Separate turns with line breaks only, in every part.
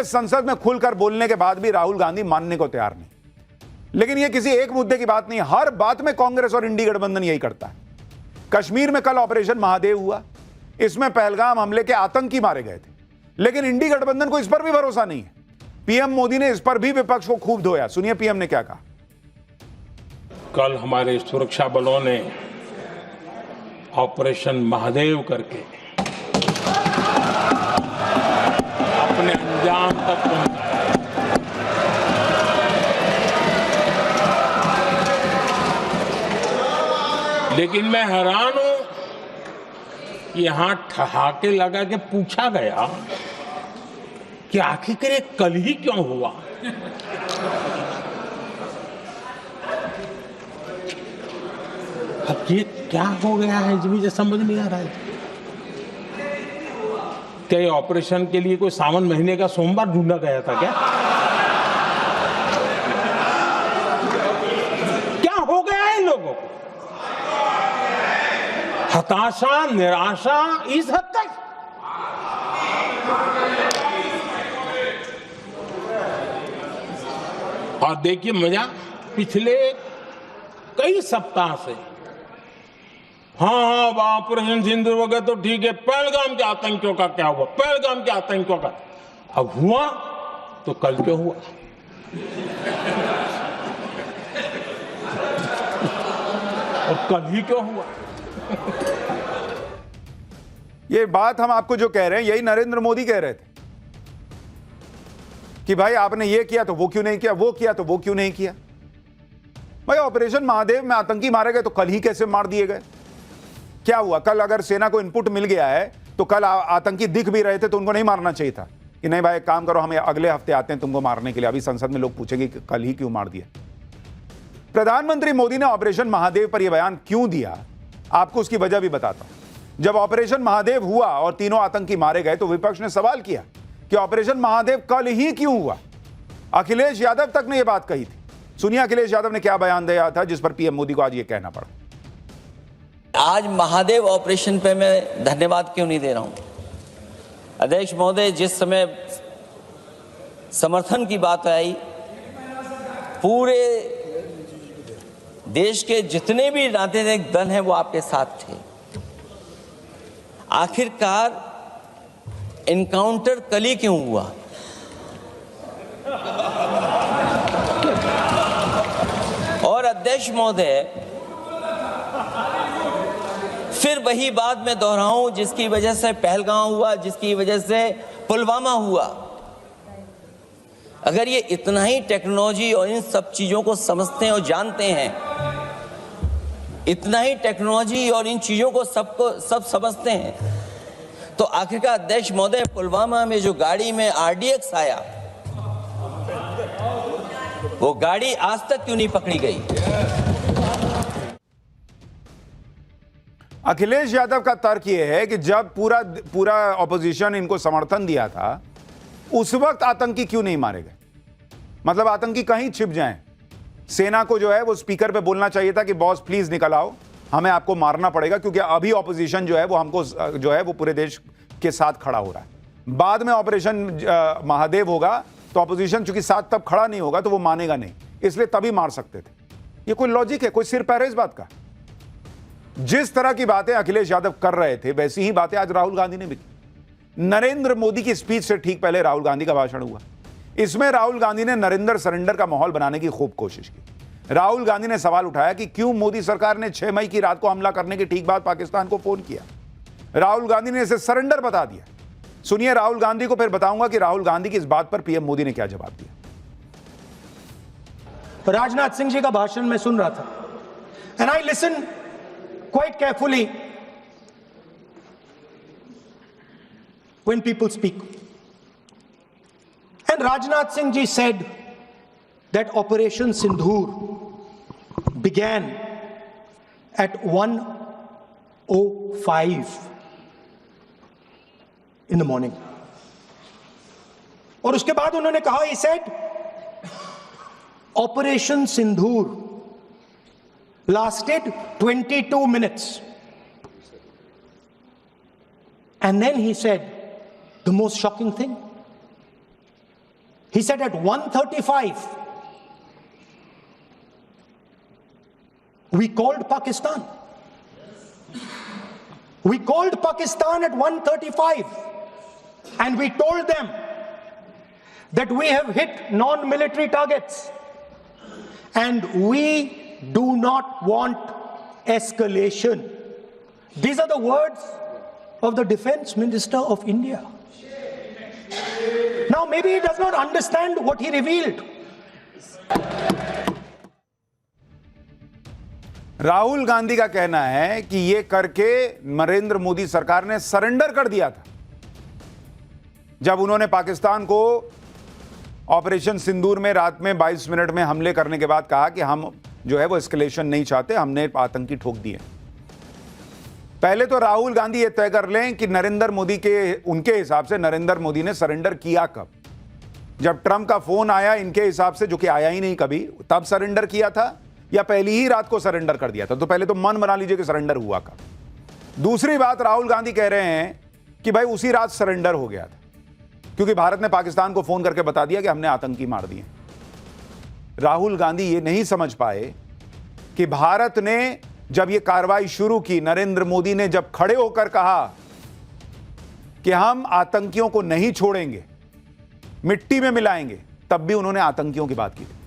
संसद में खुलकर बोलने के बाद भी राहुल गांधी मानने को तैयार नहीं। लेकिन यह किसी एक मुद्दे की बात नहीं, हर बात में कांग्रेस और इंडी गठबंधन यही करता है। कश्मीर में कल ऑपरेशन महादेव हुआ, इसमें पहलगाम हमले के आतंकी मारे गए थे, लेकिन इंडी गठबंधन को इस पर भी भरोसा नहीं है। पीएम मोदी ने इस पर भी विपक्ष को खूब धोया। सुनिए पीएम ने क्या कहा।
कल हमारे सुरक्षा बलों ने ऑपरेशन महादेव करके अपने अंजाम तक पहुंचाया। लेकिन मैं हैरान हूं कि यहां ठहाके लगा के पूछा गया कि आखिर ये कल ही क्यों हुआ। अब ये क्या हो गया है मुझे समझ नहीं आ रहा है। क्या ये ऑपरेशन के लिए कोई सावन महीने का सोमवार ढूंढा गया था क्या? क्या हो गया है इन लोगों को? हताशा, निराशा इस हद तक। और देखिए मजा, पिछले कई सप्ताह से हाँ ऑपरेशन सिंदूर वगैरह तो ठीक है, पहलगाम के आतंकियों का क्या हुआ, पहलगाम के आतंकियों का अब हुआ तो कल क्यों हुआ? और कल ही क्यों हुआ?
ये बात हम आपको जो कह रहे हैं यही नरेंद्र मोदी कह रहे थे कि भाई आपने ये किया तो वो क्यों नहीं किया, वो किया तो वो क्यों नहीं किया। भाई ऑपरेशन महादेव में आतंकी मारे गए तो कल ही कैसे मार दिए गए? क्या हुआ? कल अगर सेना को इनपुट मिल गया है तो कल आतंकी दिख भी रहे थे तो उनको नहीं मारना चाहिए था कि नहीं भाई एक काम करो, हम अगले हफ्ते आते हैं तुमको मारने के लिए। अभी संसद में लोग पूछेंगे कि कल ही क्यों मार दिया। प्रधानमंत्री मोदी ने ऑपरेशन महादेव पर यह बयान क्यों दिया, आपको उसकी वजह भी बताता हूं। जब ऑपरेशन महादेव हुआ और तीनों आतंकी मारे गए तो विपक्ष ने सवाल किया कि ऑपरेशन महादेव कल ही क्यों हुआ। अखिलेश यादव तक ने यह बात कही थी। सुनिए अखिलेश यादव ने क्या बयान दिया था जिस पर पीएम मोदी को आज यह कहना पड़ा।
आज महादेव ऑपरेशन पे मैं धन्यवाद क्यों नहीं दे रहा हूं? अध्यक्ष महोदय, जिस समय समर्थन की बात आई, पूरे देश के जितने भी राजनीतिक दल हैं वो आपके साथ थे। आखिरकार इनकाउंटर कल ही क्यों हुआ? और अध्यक्ष महोदय, फिर वही बात मैं दोहराऊं जिसकी वजह से पहलगाम हुआ, जिसकी वजह से पुलवामा हुआ। अगर ये इतना ही टेक्नोलॉजी और इन सब चीजों को समझते हैं और जानते हैं, इतना ही टेक्नोलॉजी और इन चीजों को सब समझते हैं, तो आखिरकार अध्यक्ष महोदय पुलवामा में जो गाड़ी में RDX आया, वो गाड़ी आज तक क्यों नहीं पकड़ी गई?
अखिलेश यादव का तर्क यह है कि जब पूरा ऑपोजिशन इनको समर्थन दिया था उस वक्त आतंकी क्यों नहीं मारे गए। मतलब आतंकी कहीं छिप जाएं, सेना को जो है वो स्पीकर पे बोलना चाहिए था कि बॉस प्लीज निकल आओ, हमें आपको मारना पड़ेगा, क्योंकि अभी ऑपोजिशन जो है वो हमको जो है वो पूरे देश के साथ खड़ा हो रहा है। बाद में ऑपरेशन महादेव होगा तो ऑपोजिशन चूंकि साथ तब खड़ा नहीं होगा तो वो मानेगा नहीं, इसलिए तभी मार सकते थे। ये कोई लॉजिक है? कोई सिर पैर है इस बात का? जिस तरह की बातें अखिलेश यादव कर रहे थे वैसी ही बातें आज राहुल गांधी ने भी की। नरेंद्र मोदी की स्पीच से ठीक पहले राहुल गांधी का भाषण हुआ। इसमें राहुल गांधी ने नरेंद्र सरेंडर का माहौल बनाने की खूब कोशिश की। राहुल गांधी ने सवाल उठाया कि क्यों मोदी सरकार ने 6 मई की रात को हमला करने के ठीक बाद पाकिस्तान को फोन किया। राहुल गांधी ने इसे सरेंडर बता दिया। सुनिए राहुल गांधी को, फिर बताऊंगा कि राहुल गांधी की इस बात पर पीएम मोदी ने क्या जवाब दिया।
राजनाथ सिंह जी का भाषण मैं सुन रहा था, and I listen quite carefully when people speak. And Rajnath Singh ji said that Operation Sindhur began at 1:05 in the morning. और उसके बाद उन्होंने कहा, he said Operation Sindhur lasted 22 minutes. And then he said the most shocking thing. He said at 1:35, we called Pakistan. We called Pakistan at 1:35 and we told them that we have hit non-military targets and we do not want escalation. These are the words of the Defense Minister of India. Now maybe he does not understand what he revealed.
Rahul Gandhi का कहना है कि ये करके नरेंद्र मोदी सरकार ने surrender कर दिया था। जब उन्होंने पाकिस्तान को ऑपरेशन सिंदूर में रात में 22 मिनट में हमले करने के बाद कहा कि हम जो है वो एस्केलेशन नहीं चाहते, हमने आतंकी ठोक दिए। पहले तो राहुल गांधी ये तय कर लें कि नरेंद्र मोदी के उनके हिसाब से नरेंद्र मोदी ने सरेंडर किया कब? जब ट्रंप का फोन आया इनके हिसाब से, जो कि आया ही नहीं कभी, तब सरेंडर किया था या पहली ही रात को सरेंडर कर दिया था? तो पहले तो मन बना लीजिए कि सरेंडर हुआ कब। दूसरी बात, राहुल गांधी कह रहे हैं कि भाई उसी रात सरेंडर हो गया था क्योंकि भारत ने पाकिस्तान को फोन करके बता दिया कि हमने आतंकी मार दिए। राहुल गांधी ये नहीं समझ पाए कि भारत ने जब ये कार्रवाई शुरू की, नरेंद्र मोदी ने जब खड़े होकर कहा कि हम आतंकियों को नहीं छोड़ेंगे, मिट्टी में मिलाएंगे, तब भी उन्होंने आतंकियों की बात की थी।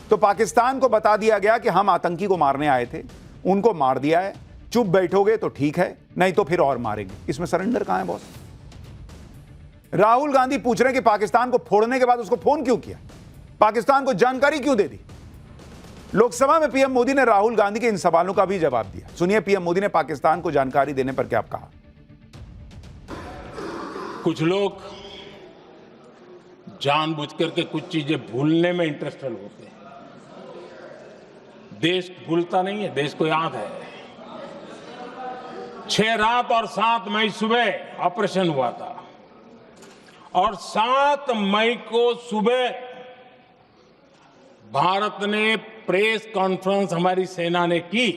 तो पाकिस्तान को बता दिया गया कि हम आतंकी को मारने आए थे, उनको मार दिया है, चुप बैठोगे तो ठीक है, नहीं तो फिर और मारेंगे। इसमें सरेंडर कहां है बॉस? राहुल गांधी पूछ रहे हैं कि पाकिस्तान को फोड़ने के बाद उसको फोन क्यों किया, पाकिस्तान को जानकारी क्यों दे दी? लोकसभा में पीएम मोदी ने राहुल गांधी के इन सवालों का भी जवाब दिया। सुनिए पीएम मोदी ने पाकिस्तान को जानकारी देने पर क्या कहा।
कुछ लोग जानबूझ करके कुछ चीजें भूलने में इंटरेस्टेड होते हैं। देश भूलता नहीं है, देश को याद है। 6 रात और 7 मई सुबह ऑपरेशन हुआ था और 7 मई को सुबह भारत ने प्रेस कॉन्फ्रेंस हमारी सेना ने की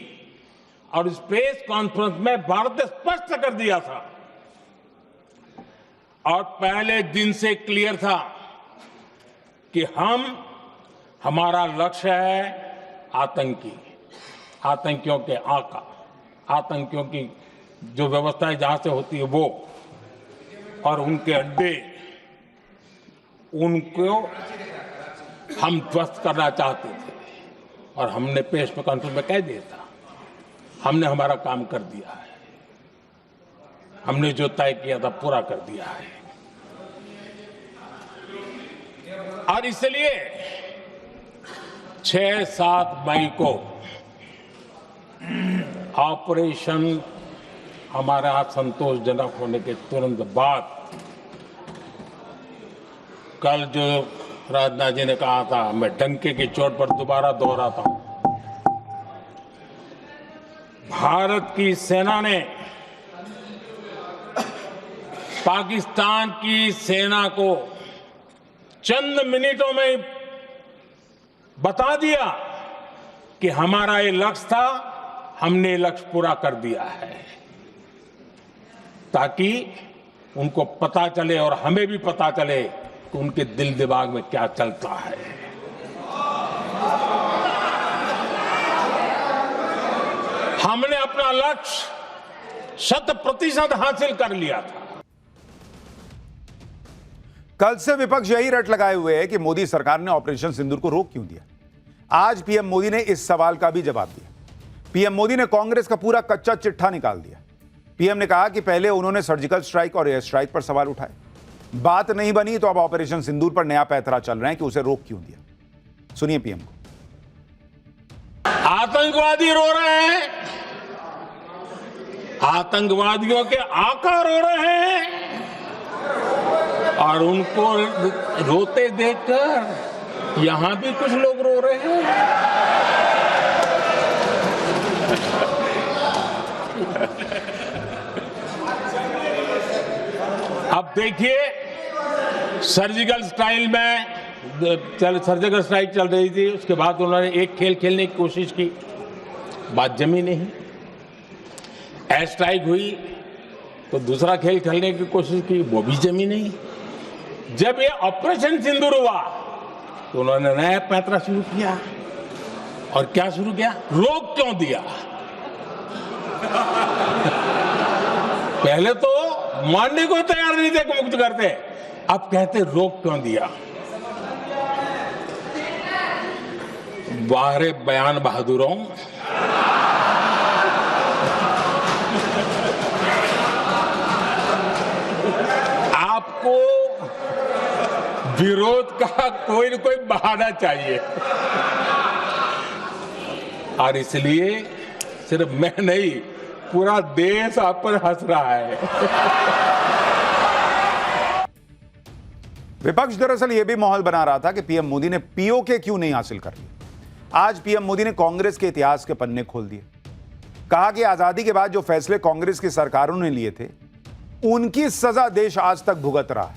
और इस प्रेस कॉन्फ्रेंस में भारत ने स्पष्ट कर दिया था और पहले दिन से क्लियर था कि हमारा लक्ष्य है आतंकी, आतंकियों के आका, आतंकियों की जो व्यवस्थाएं जहां से होती है वो, और उनके अड्डे, उनको हम ध्वस्त करना चाहते थे। और हमने प्रेस कॉन्फ्रेंस में कह दिया था, हमने हमारा काम कर दिया है, हमने जो तय किया था पूरा कर दिया है। और इसलिए 6-7 मई को ऑपरेशन हमारे हाथ संतोषजनक होने के तुरंत बाद, कल जो राजनाथ जी ने कहा था, मैं डंके की चोट पर दोबारा दोहराता हूं, भारत की सेना ने पाकिस्तान की सेना को चंद मिनटों में बता दिया कि हमारा ये लक्ष्य था, हमने ये लक्ष्य पूरा कर दिया है, ताकि उनको पता चले और हमें भी पता चले कि उनके दिल दिमाग में क्या चलता है। हमने अपना लक्ष्य 100% हासिल कर लिया था।
कल से विपक्ष यही रट लगाए हुए है कि मोदी सरकार ने ऑपरेशन सिंदूर को रोक क्यों दिया। आज पीएम मोदी ने इस सवाल का भी जवाब दिया। पीएम मोदी ने कांग्रेस का पूरा कच्चा चिट्ठा निकाल दिया। पीएम ने कहा कि पहले उन्होंने सर्जिकल स्ट्राइक और एयर स्ट्राइक पर सवाल उठाए, बात नहीं बनी तो अब ऑपरेशन सिंदूर पर नया पैंतरा चल रहे हैं कि उसे रोक क्यों दिया। सुनिए पीएम को।
आतंकवादी रो रहे हैं, आतंकवादियों के आका रो रहे हैं और उनको रोते देखकर यहां भी कुछ लोग रो रहे हैं। अब देखिए, सर्जिकल स्ट्राइक चल रही थी, उसके बाद उन्होंने एक खेल खेलने की कोशिश की, बात जमी नहीं। एयर स्ट्राइक हुई तो दूसरा खेल खेलने की कोशिश की, वो भी जमी नहीं। जब ये ऑपरेशन सिंदूर हुआ तो उन्होंने नया पैंतरा शुरू किया। और क्या शुरू किया? रोक क्यों दिया? पहले तो मानने को तैयार नहीं थे कि मुक्त करते, अब कहते रोक क्यों दिया? बाहरे बयान बहादुरों, आपको विरोध का कोई न कोई बहाना चाहिए। और इसलिए सिर्फ मैं नहीं, पूरा देश आप पर हंस रहा है।
विपक्ष दरअसल यह भी माहौल बना रहा था कि पीएम मोदी ने पीओके क्यों नहीं हासिल कर लिया। आज पीएम मोदी ने कांग्रेस के इतिहास के पन्ने खोल दिए। कहा कि आजादी के बाद जो फैसले कांग्रेस की सरकारों ने लिए थे, उनकी सजा देश आज तक भुगत रहा है।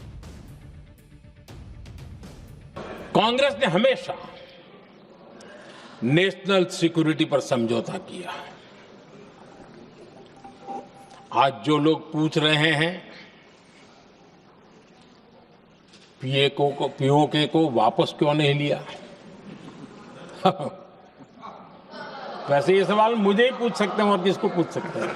कांग्रेस ने हमेशा नेशनल सिक्योरिटी पर समझौता किया। आज जो लोग पूछ रहे हैं पीओके को वापस क्यों नहीं लिया, वैसे ये सवाल मुझे ही पूछ सकते हैं और किसको पूछ सकते हैं।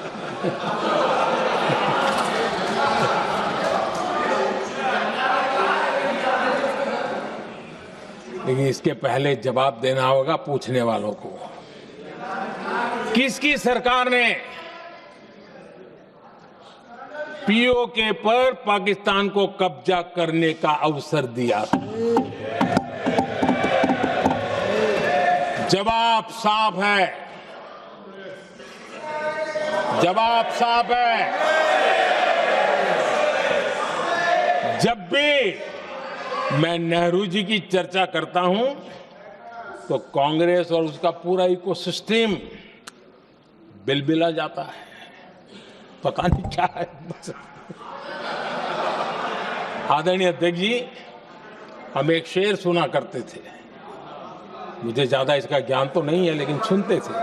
लेकिन इसके पहले जवाब देना होगा पूछने वालों को। किसकी सरकार ने पीओके पर पाकिस्तान को कब्जा करने का अवसर दिया? जवाब साफ है, जवाब साफ है। जब भी मैं नेहरू जी की चर्चा करता हूं तो कांग्रेस और उसका पूरा इकोसिस्टम बिलबिला जाता है, पता नहीं क्या है। आदरणीय अध्यक्ष जी, हम एक शेर सुना करते थे, मुझे ज्यादा इसका ज्ञान तो नहीं है लेकिन सुनते थे।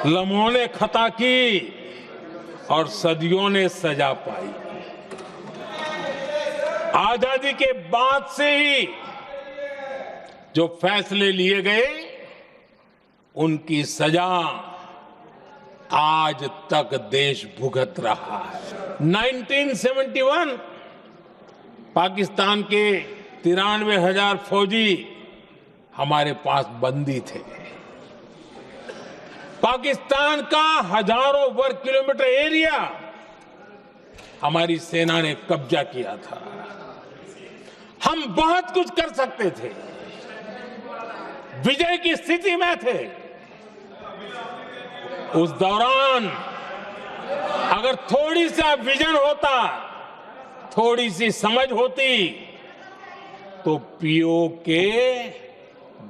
लम्हों ने खता की और सदियों ने सजा पाई। आजादी के बाद से ही जो फैसले लिए गए, उनकी सजा आज तक देश भुगत रहा है। 1971 पाकिस्तान के 93,000 फौजी हमारे पास बंदी थे। पाकिस्तान का हजारों वर्ग किलोमीटर एरिया हमारी सेना ने कब्जा किया था। हम बहुत कुछ कर सकते थे, विजय की स्थिति में थे। उस दौरान अगर थोड़ी सा विजन होता, थोड़ी सी समझ होती, तो पीओके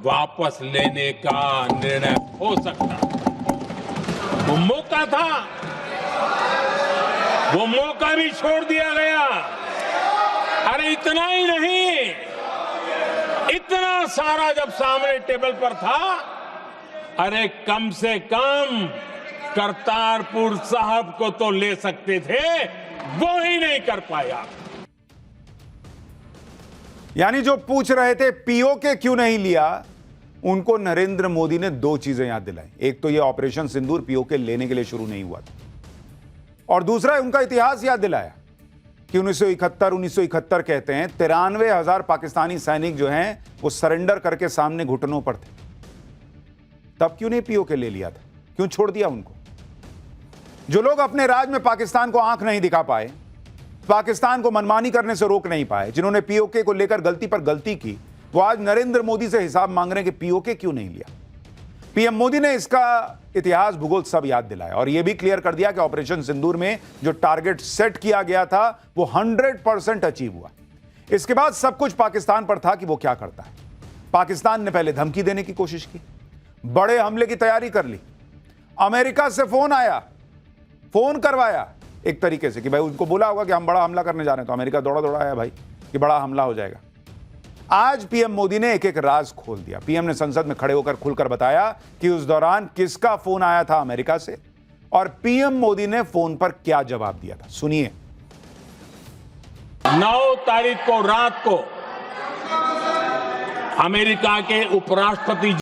वापस लेने का निर्णय हो सकता। वो मौका था, वो मौका भी छोड़ दिया गया। अरे इतना ही नहीं, इतना सारा जब सामने टेबल पर था, अरे कम से कम करतारपुर साहब को तो ले सकते थे, वो ही नहीं कर पाया।
यानी जो पूछ रहे थे पीओके क्यों नहीं लिया, उनको नरेंद्र मोदी ने दो चीजें याद दिलाई। एक तो ये ऑपरेशन सिंदूर पीओके लेने के लिए शुरू नहीं हुआ था, और दूसरा उनका इतिहास याद दिलाया कि 1971 कहते हैं 93,000 पाकिस्तानी सैनिक जो हैं वो सरेंडर करके सामने घुटनों पर थे। तब क्यों नहीं पीओके ले लिया था, क्यों छोड़ दिया उनको? जो लोग अपने राज में पाकिस्तान को आंख नहीं दिखा पाए, पाकिस्तान को मनमानी करने से रोक नहीं पाए, जिन्होंने पीओके को लेकर गलती पर गलती की, वो आज नरेंद्र मोदी से हिसाब मांग रहे हैं कि पीओके क्यों नहीं लिया। पीएम मोदी ने इसका इतिहास भूगोल सब याद दिलाया और यह भी क्लियर कर दिया कि ऑपरेशन सिंदूर में जो टारगेट सेट किया गया था वो 100% अचीव हुआ। इसके बाद सब कुछ पाकिस्तान पर था कि वो क्या करता है। पाकिस्तान ने पहले धमकी देने की कोशिश की, बड़े हमले की तैयारी कर ली, अमेरिका से फोन आया, फोन करवाया एक तरीके से कि भाई उनको बोला होगा कि हम बड़ा हमला करने जा रहे हैं, तो अमेरिका दौड़ा दौड़ा आया भाई कि बड़ा हमला हो जाएगा। आज पीएम मोदी ने एक एक राज खोल दिया। पीएम ने संसद में खड़े होकर खुलकर बताया कि उस दौरान किसका फोन आया था अमेरिका से और पीएम मोदी ने फोन पर क्या जवाब दिया था। सुनिए।
9 तारीख को रात को अमेरिका के उपराष्ट्रपति